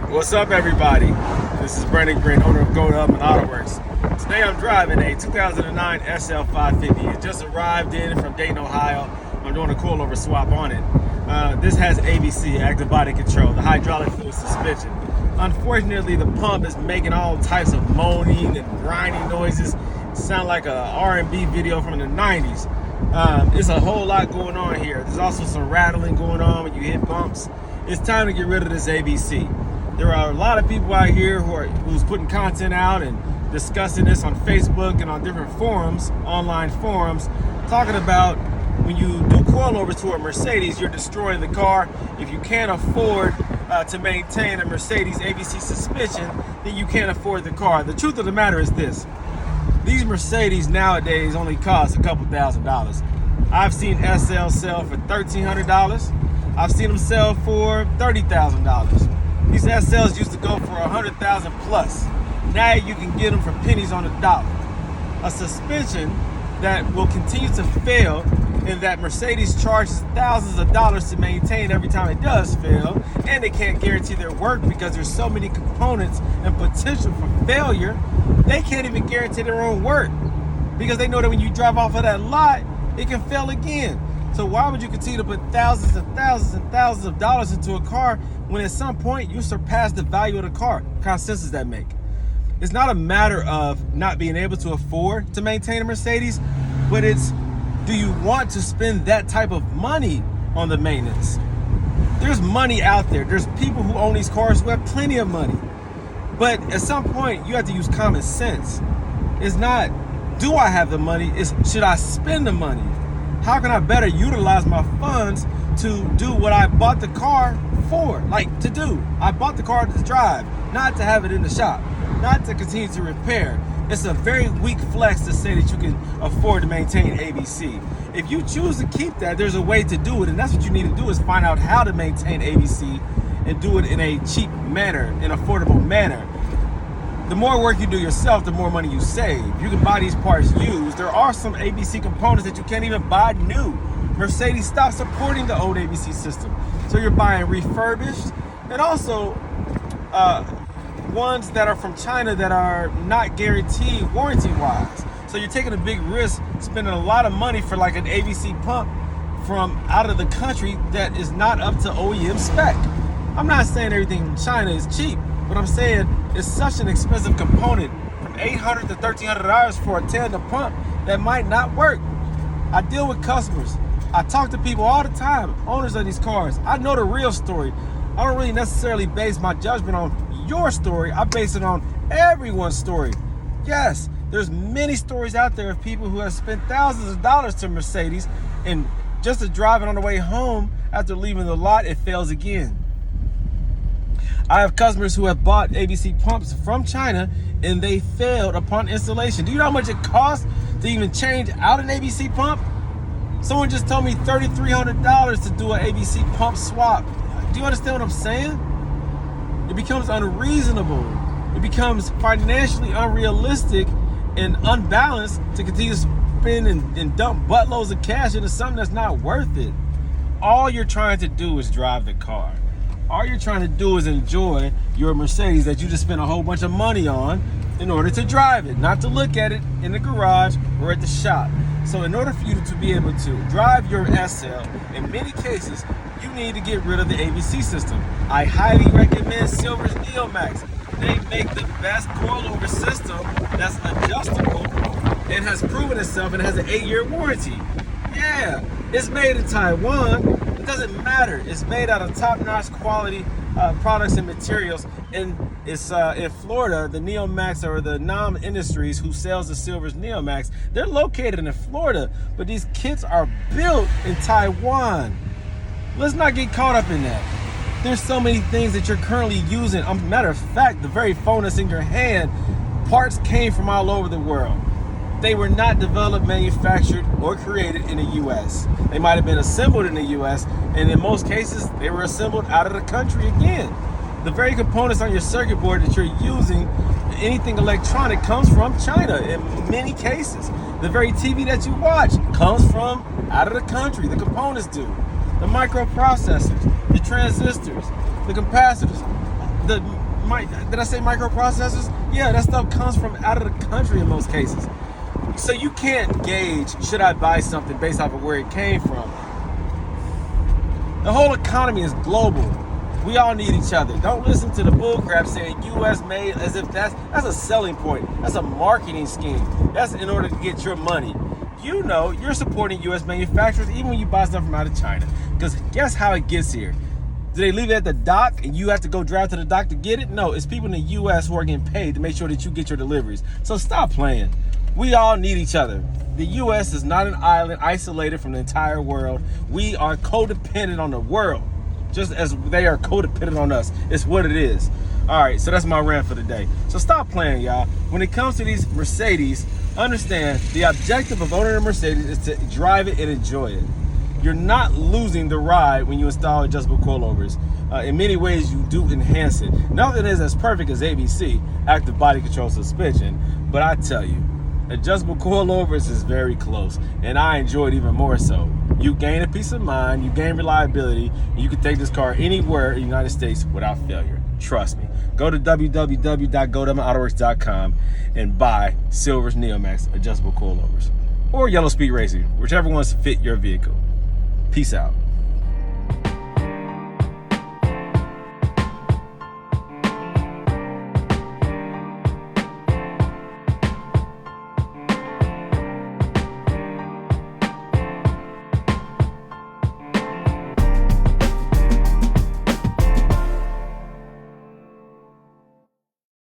What's up, everybody? This is Brandon Green, owner of Coilovers and Autoworks. Today I'm driving a 2009 SL550. It just arrived in from Dayton, Ohio. I'm doing a coilover swap on it. This has ABC, active body control, the hydraulic fluid suspension. Unfortunately, the pump is making all types of moaning and grinding noises. It sounds like a R&B video from the 90s. It's a whole lot going on here. There's also some rattling going on when you hit bumps. It's time to get rid of this ABC. There are a lot of people out here who's putting content out and discussing this on Facebook and on different forums, online forums, talking about when you do coilovers to a Mercedes, you're destroying the car. If you can't afford to maintain a Mercedes ABC suspension, then you can't afford the car. The truth of the matter is this: these Mercedes nowadays only cost a couple $1,000s. I've seen SL sell for $1,300. I've seen them sell for $30,000. These SLs used to go for $100,000 plus. Now you can get them for pennies on the dollar. A suspension that will continue to fail and that Mercedes charges thousands of dollars to maintain every time it does fail, and they can't guarantee their work because there's so many components and potential for failure. They can't even guarantee their own work because they know that when you drive off of that lot, it can fail again. So why would you continue to put thousands and thousands and thousands of dollars into a car when at some point you surpass the value of the car? What kind of sense does that make? It's not a matter of not being able to afford to maintain a Mercedes, but it's, do you want to spend that type of money on the maintenance? There's money out there. There's people who own these cars who have plenty of money. But at some point, you have to use common sense. It's not, do I have the money? It's, should I spend the money? How can I better utilize my funds to do what I bought the car for? Like, to do. I bought the car to drive, not to have it in the shop, not to continue to repair. It's a very weak flex to say that you can afford to maintain ABC. If you choose to keep that, there's a way to do it, and that's what you need to do, is find out how to maintain ABC and do it in a cheap manner, an affordable manner. The more work you do yourself, the more money you save. You can buy these parts used. There are some ABC components that you can't even buy new. Mercedes stopped supporting the old ABC system. So you're buying refurbished, and also ones that are from China that are not guaranteed warranty-wise. So you're taking a big risk, spending a lot of money for like an ABC pump from out of the country that is not up to OEM spec. I'm not saying everything from China is cheap, but I'm saying it's such an expensive component, from $800 to $1,300 for a tandem pump, that might not work. I deal with customers. I talk to people all the time, owners of these cars. I know the real story. I don't really necessarily base my judgment on your story. I base it on everyone's story. Yes, there's many stories out there of people who have spent thousands of dollars to Mercedes, and just to drive it on the way home after leaving the lot, it fails again. I have customers who have bought ABC pumps from China and they failed upon installation. Do you know how much it costs to even change out an ABC pump? Someone just told me $3,300 to do an ABC pump swap. Do you understand what I'm saying? It becomes unreasonable. It becomes financially unrealistic and unbalanced to continue to spend and dump buttloads of cash into something that's not worth it. All you're trying to do is drive the car. All you're trying to do is enjoy your Mercedes that you just spent a whole bunch of money on in order to drive it, not to look at it in the garage or at the shop. So in order for you to be able to drive your SL, in many cases, you need to get rid of the ABC system. I highly recommend Silver's Neomax. They make the best coilover system that's adjustable and has proven itself and has an 8-year warranty. Yeah, it's made in Taiwan. It doesn't matter. It's made out of top-notch quality products and materials, and it's in Florida. The Neomax, or the Nam Industries, who sells the Silver's Neomax, they're located in Florida, but these kits are built in Taiwan. Let's not get caught up in that. There's so many things that you're currently using. Matter of fact, the very phone that's in your hand, parts came from all over the world. They were not developed, manufactured, or created in the U.S. They might have been assembled in the U.S., and in most cases, they were assembled out of the country again. The very components on your circuit board that you're using anything electronic comes from China in many cases. The very TV that you watch comes from out of the country. The components do. The microprocessors, the transistors, the capacitors, did I say microprocessors? Yeah, that stuff comes from out of the country in most cases. So you can't gauge, should I buy something based off of where it came from. The whole economy is global. We all need each other. Don't listen to the bullcrap saying US made as if that's a selling point. That's a marketing scheme. That's in order to get your money. You know you're supporting US manufacturers even when you buy stuff from out of China. Because guess how it gets here? Do they leave it at the dock and you have to go drive to the dock to get it? No, it's people in the US who are getting paid to make sure that you get your deliveries. So stop playing. We all need each other. The US is not an island isolated from the entire world. We are codependent on the world, just as they are codependent on us. It's what it is. All right, so that's my rant for the day. So stop playing, y'all. When it comes to these Mercedes, understand the objective of owning a Mercedes is to drive it and enjoy it. You're not losing the ride when you install adjustable coilovers. In many ways, you do enhance it. Nothing is as perfect as ABC, active body control suspension, but I tell you, adjustable coilovers is very close, and I enjoy it even more so. You gain a peace of mind, you gain reliability, and you can take this car anywhere in the United States without failure. Trust me. Go to www.autoworks.com and buy Silver's Neomax adjustable coilovers, or Yellow Speed Racing, whichever ones fit your vehicle. Peace out.